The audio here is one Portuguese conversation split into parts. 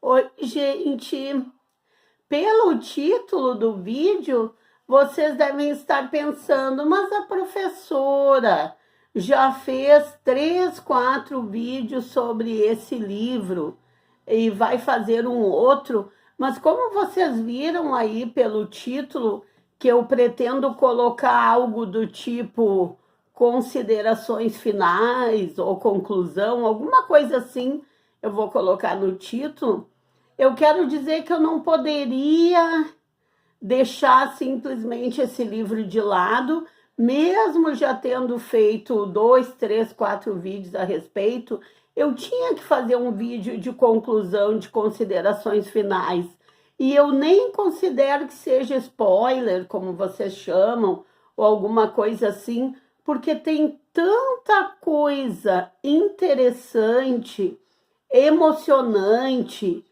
Oi, gente. Pelo título do vídeo, vocês devem estar pensando, mas a professora já fez 3, 4 vídeos sobre esse livro e vai fazer um outro. Mas como vocês viram aí pelo título, que eu pretendo colocar algo do tipo considerações finais ou conclusão, alguma coisa assim, eu vou colocar no título. Eu quero dizer que eu não poderia deixar simplesmente esse livro de lado, mesmo já tendo feito 2, 3, 4 vídeos a respeito. Eu tinha que fazer um vídeo de conclusão, de considerações finais. E eu nem considero que seja spoiler, como vocês chamam, ou alguma coisa assim, porque tem tanta coisa interessante, emocionante,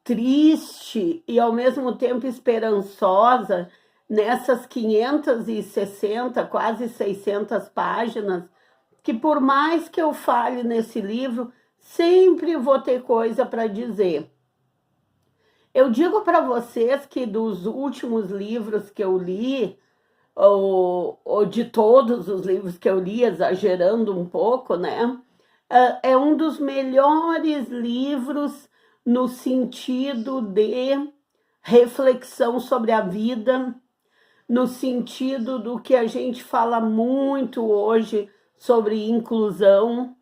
triste e ao mesmo tempo esperançosa nessas 560, quase 600 páginas, que por mais que eu fale nesse livro, sempre vou ter coisa para dizer. Eu digo para vocês que dos últimos livros que eu li, ou de todos os livros que eu li, exagerando um pouco, né? É um dos melhores livros no sentido de reflexão sobre a vida, no sentido do que a gente fala muito hoje sobre inclusão,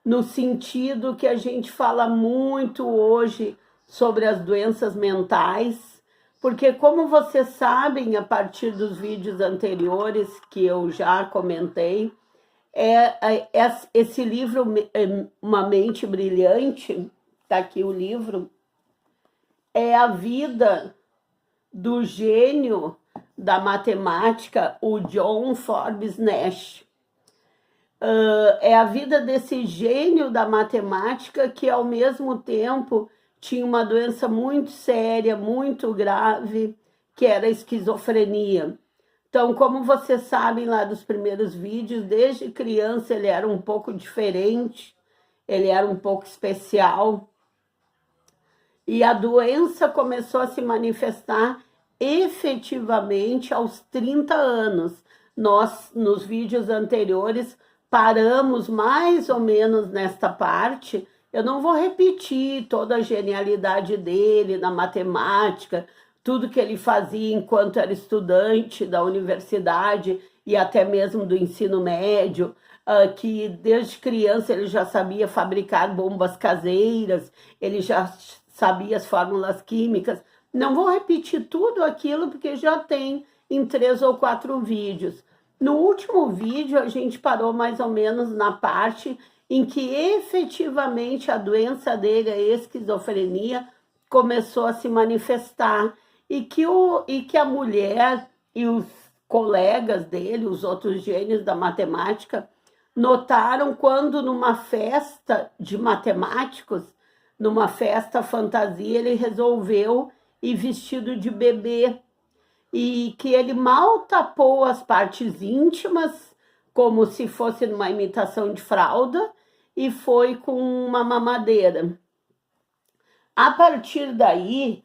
no sentido que a gente fala muito hoje sobre as doenças mentais, porque como vocês sabem, a partir dos vídeos anteriores que eu já comentei, esse livro, Uma Mente Brilhante, está aqui o livro, é a vida do gênio da matemática, o John Forbes Nash. É a vida desse gênio da matemática que, ao mesmo tempo, tinha uma doença muito séria, muito grave, que era a esquizofrenia. Então, como vocês sabem lá dos primeiros vídeos, desde criança ele era um pouco diferente, ele era um pouco especial. E a doença começou a se manifestar efetivamente aos 30 anos. Nós, nos vídeos anteriores, paramos mais ou menos nesta parte. Eu não vou repetir toda a genialidade dele na matemática, tudo que ele fazia enquanto era estudante da universidade e até mesmo do ensino médio, que desde criança ele já sabia fabricar bombas caseiras, ele já sabia as fórmulas químicas. Não vou repetir tudo aquilo porque já tem em 3 ou 4 vídeos. No último vídeo a gente parou mais ou menos na parte em que efetivamente a doença dele, a esquizofrenia, começou a se manifestar e que a mulher e os colegas dele, os outros gênios da matemática, notaram quando numa festa de matemáticos, numa festa fantasia, ele resolveu ir vestido de bebê e que ele mal tapou as partes íntimas, como se fosse numa imitação de fralda, e foi com uma mamadeira. A partir daí,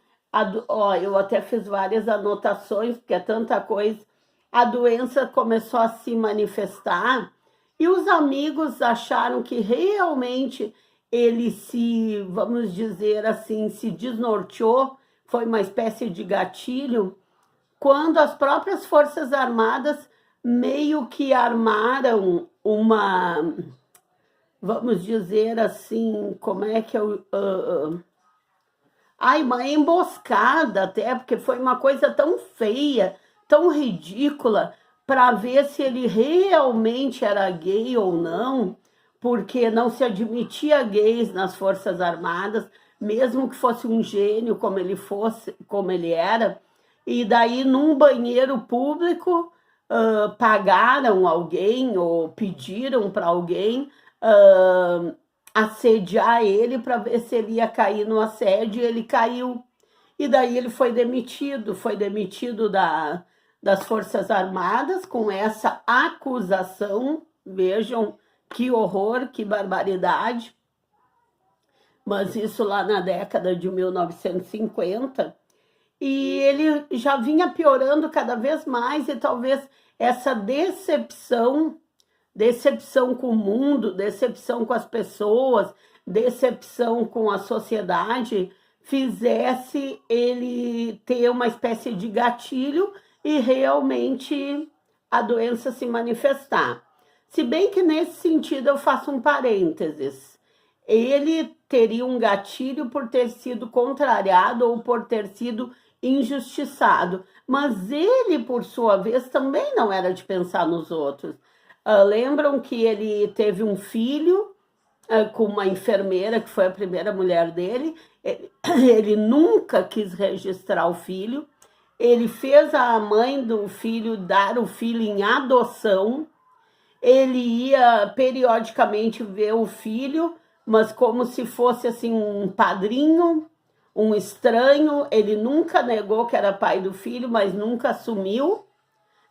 eu até fiz várias anotações, porque é tanta coisa, a doença começou a se manifestar e os amigos acharam que realmente ele se, vamos dizer assim, se desnorteou, foi uma espécie de gatilho, quando as próprias Forças Armadas meio que armaram uma, vamos dizer assim, como é que eu... uma emboscada até, porque foi uma coisa tão feia, tão ridícula, para ver se ele realmente era gay ou não, porque não se admitia gays nas Forças Armadas, mesmo que fosse um gênio como ele fosse, como ele era. E daí, num banheiro público, pagaram alguém ou pediram para alguém assediar ele para ver se ele ia cair no assédio, e ele caiu. E daí ele foi demitido das Forças Armadas com essa acusação. Vejam que horror, que barbaridade. mas isso lá na década de 1950, e ele já vinha piorando cada vez mais, e talvez essa decepção com o mundo, decepção com as pessoas, decepção com a sociedade, fizesse ele ter uma espécie de gatilho e realmente a doença se manifestar. Se bem que nesse sentido eu faço um parênteses. Ele teria um gatilho por ter sido contrariado ou por ter sido injustiçado, mas ele, por sua vez, também não era de pensar nos outros. Lembram que ele teve um filho com uma enfermeira, que foi a primeira mulher dele. Ele nunca quis registrar o filho. Ele fez a mãe do filho dar o filho em adoção. Ele ia periodicamente ver o filho, mas como se fosse assim um padrinho, um estranho. Ele nunca negou que era pai do filho, mas nunca assumiu,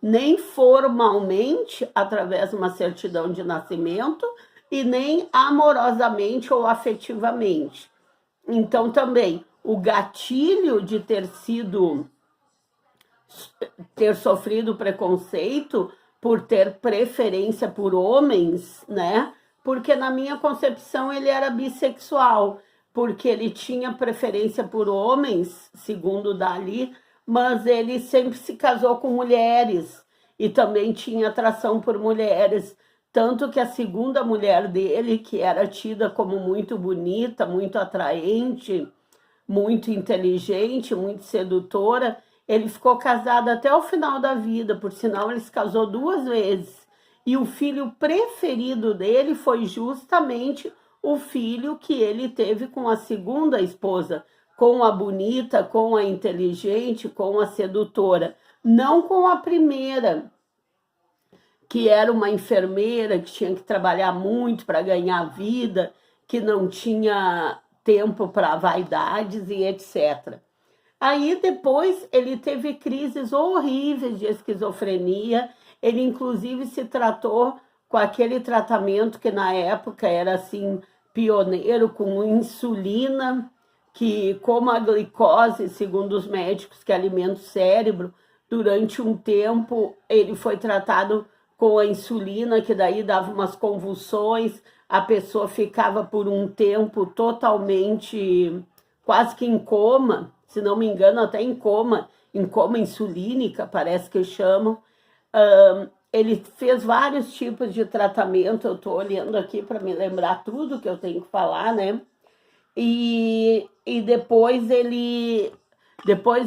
nem formalmente, através de uma certidão de nascimento, e nem amorosamente ou afetivamente. Então, também, o gatilho de ter sofrido preconceito por ter preferência por homens, né? Porque na minha concepção ele era bissexual, porque ele tinha preferência por homens, segundo Dali, mas ele sempre se casou com mulheres e também tinha atração por mulheres. Tanto que a segunda mulher dele, que era tida como muito bonita, muito atraente, muito inteligente, muito sedutora, ele ficou casado até o final da vida, por sinal ele se casou 2 vezes. E o filho preferido dele foi justamente o filho que ele teve com a segunda esposa, com a bonita, com a inteligente, com a sedutora, não com a primeira, que era uma enfermeira que tinha que trabalhar muito para ganhar vida, que não tinha tempo para vaidades e etc. Aí depois ele teve crises horríveis de esquizofrenia. Ele inclusive se tratou com aquele tratamento que na época era assim pioneiro, com insulina, que como a glicose, segundo os médicos, que alimenta o cérebro, durante um tempo ele foi tratado com a insulina, que daí dava umas convulsões, a pessoa ficava por um tempo totalmente, quase que em coma, se não me engano até em coma insulínica, parece que chamam. Ele fez vários tipos de tratamento, eu estou olhando aqui para me lembrar tudo que eu tenho que falar, né? E depois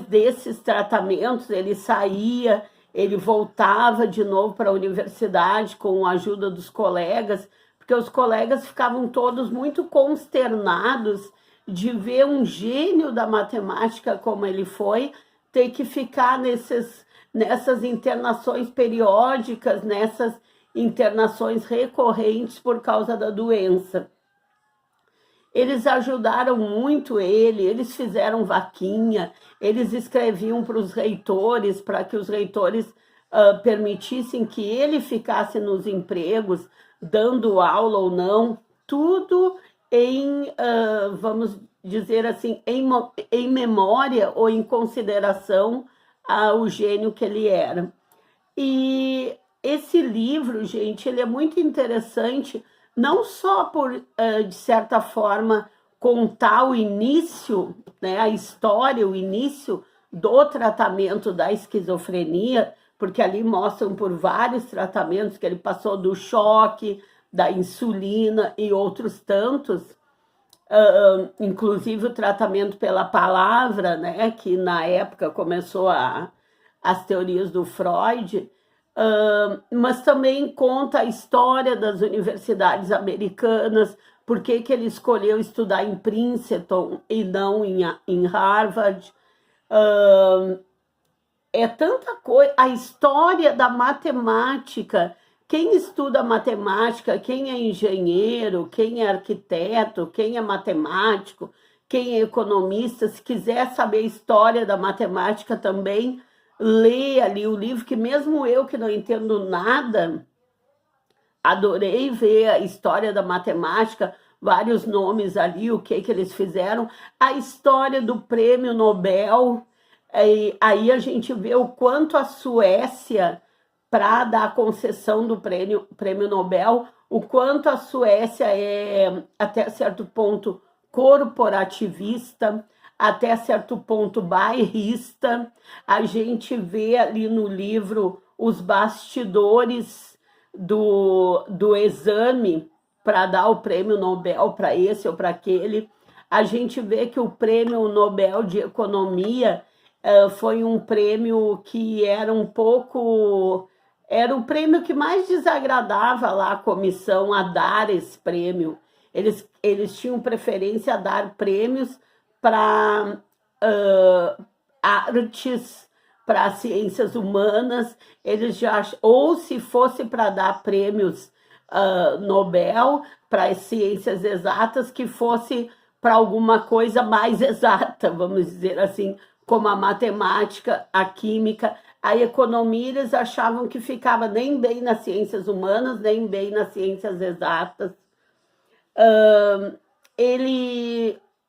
desses tratamentos, ele saía, ele voltava de novo para a universidade com a ajuda dos colegas, porque os colegas ficavam todos muito consternados de ver um gênio da matemática como ele foi, ter que ficar nessas internações periódicas, nessas internações recorrentes por causa da doença. Eles ajudaram muito ele, eles fizeram vaquinha, eles escreviam para os reitores, para que os reitores permitissem que ele ficasse nos empregos, dando aula ou não, tudo vamos dizer assim, em memória ou em consideração ao gênio que ele era. E esse livro, gente, ele é muito interessante, não só por, de certa forma, contar o início, né, a história, o início do tratamento da esquizofrenia, porque ali mostram por vários tratamentos que ele passou do choque, da insulina e outros tantos, inclusive o tratamento pela palavra, né, que na época começou as teorias do Freud, mas também conta a história das universidades americanas, por que ele escolheu estudar em Princeton e não em Harvard. É tanta coisa, a história da matemática. Quem estuda matemática, quem é engenheiro, quem é arquiteto, quem é matemático, quem é economista, se quiser saber a história da matemática também, lê ali o livro, que mesmo eu que não entendo nada, adorei ver a história da matemática, vários nomes ali, o que eles fizeram, a história do prêmio Nobel, aí a gente vê o quanto a Suécia, para dar a concessão do prêmio Nobel, o quanto a Suécia é, até certo ponto, corporativista, até certo ponto bairrista. A gente vê ali no livro os bastidores do exame para dar o prêmio Nobel para esse ou para aquele. A gente vê que o prêmio Nobel de Economia foi um prêmio que era um pouco... Era o prêmio que mais desagradava lá a comissão a dar esse prêmio. Eles tinham preferência a dar prêmios para artes, para ciências humanas, eles já, ou se fosse para dar prêmios Nobel para as ciências exatas, que fosse para alguma coisa mais exata, vamos dizer assim, como a matemática, a química, a economia. Eles achavam que ficava nem bem nas ciências humanas, nem bem nas ciências exatas.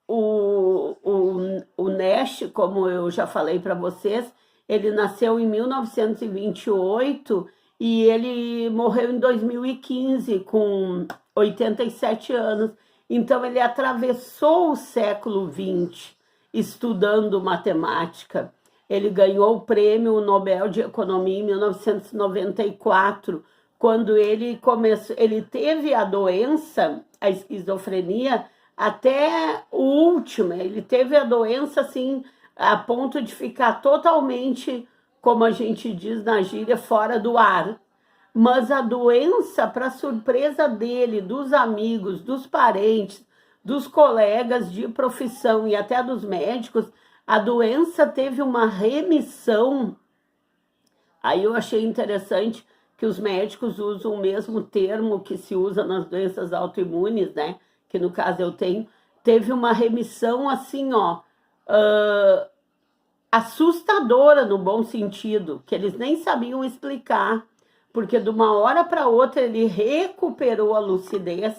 O Nash, como eu já falei para vocês, ele nasceu em 1928 e ele morreu em 2015 com 87 anos. Então ele atravessou o século XX estudando matemática. Ele ganhou o prêmio Nobel de Economia em 1994, quando ele começou, ele teve a doença, a esquizofrenia, até o último. Ele teve a doença assim, a ponto de ficar totalmente, como a gente diz na gíria, fora do ar. Mas a doença, para surpresa dele, dos amigos, dos parentes, dos colegas de profissão e até dos médicos, a doença teve uma remissão. Aí eu achei interessante que os médicos usam o mesmo termo que se usa nas doenças autoimunes, né? Que no caso eu tenho, teve uma remissão assim, ó, assustadora no bom sentido, que eles nem sabiam explicar, porque de uma hora para outra ele recuperou a lucidez,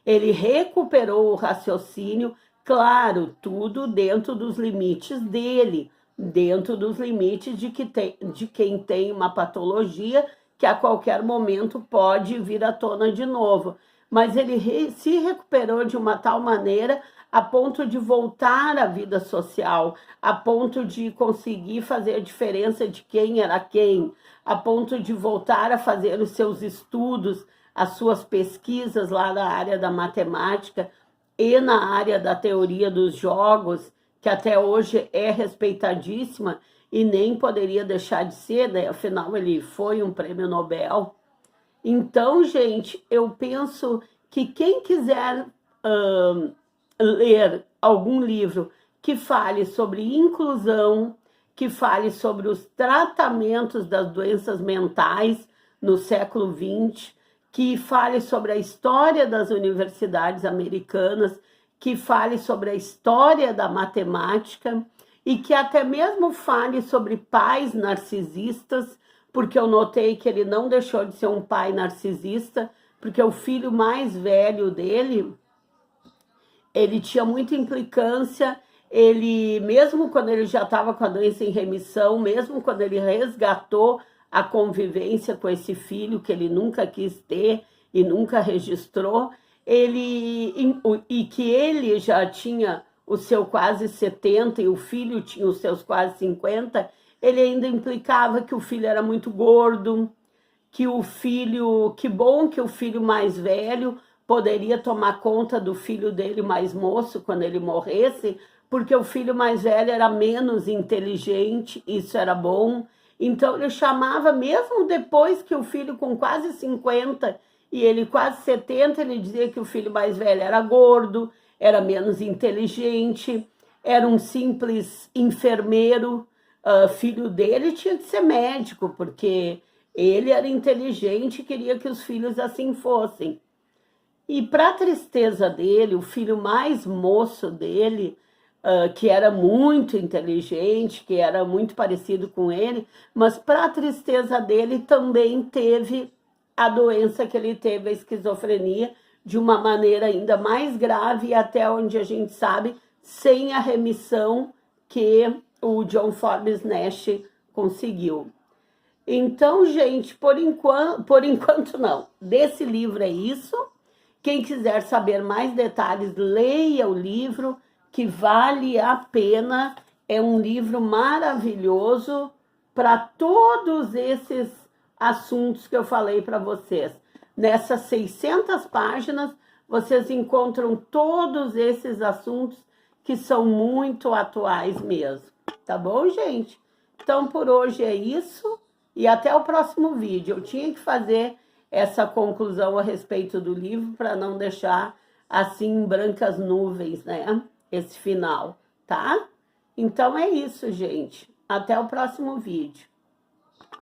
ele recuperou o raciocínio, claro, tudo dentro dos limites dele, dentro dos limites de quem tem uma patologia que a qualquer momento pode vir à tona de novo. Mas ele se recuperou de uma tal maneira a ponto de voltar à vida social, a ponto de conseguir fazer a diferença de quem era quem, a ponto de voltar a fazer os seus estudos, as suas pesquisas lá na área da matemática e na área da teoria dos jogos, que até hoje é respeitadíssima e nem poderia deixar de ser, né? Afinal ele foi um prêmio Nobel. Então, gente, eu penso que quem quiser ler algum livro que fale sobre inclusão, que fale sobre os tratamentos das doenças mentais no século XX, que fale sobre a história das universidades americanas, que fale sobre a história da matemática e que até mesmo fale sobre pais narcisistas, porque eu notei que ele não deixou de ser um pai narcisista, porque o filho mais velho dele, ele tinha muita implicância, ele, mesmo quando ele já estava com a doença em remissão, mesmo quando ele resgatou a convivência com esse filho que ele nunca quis ter e nunca registrou, e que ele já tinha o seu quase 70 e o filho tinha os seus quase 50, ele ainda implicava que o filho era muito gordo, que bom que o filho mais velho poderia tomar conta do filho dele mais moço quando ele morresse, porque o filho mais velho era menos inteligente, isso era bom. Então ele chamava, mesmo depois que o filho com quase 50 e ele quase 70, ele dizia que o filho mais velho era gordo, era menos inteligente, era um simples enfermeiro. Filho dele tinha que ser médico, porque ele era inteligente e queria que os filhos assim fossem. E para a tristeza dele, o filho mais moço dele, que era muito inteligente, que era muito parecido com ele, mas para a tristeza dele também teve a doença que ele teve, a esquizofrenia, de uma maneira ainda mais grave e até onde a gente sabe, sem a remissão que o John Forbes Nash conseguiu. Então, gente, por enquanto não. Desse livro é isso. Quem quiser saber mais detalhes, leia o livro, que vale a pena. É um livro maravilhoso para todos esses assuntos que eu falei para vocês. Nessas 600 páginas, vocês encontram todos esses assuntos que são muito atuais mesmo. Tá bom, gente? Então, por hoje é isso. E até o próximo vídeo. Eu tinha que fazer essa conclusão a respeito do livro para não deixar assim em brancas nuvens, né? Esse final, tá? Então é isso, gente. Até o próximo vídeo.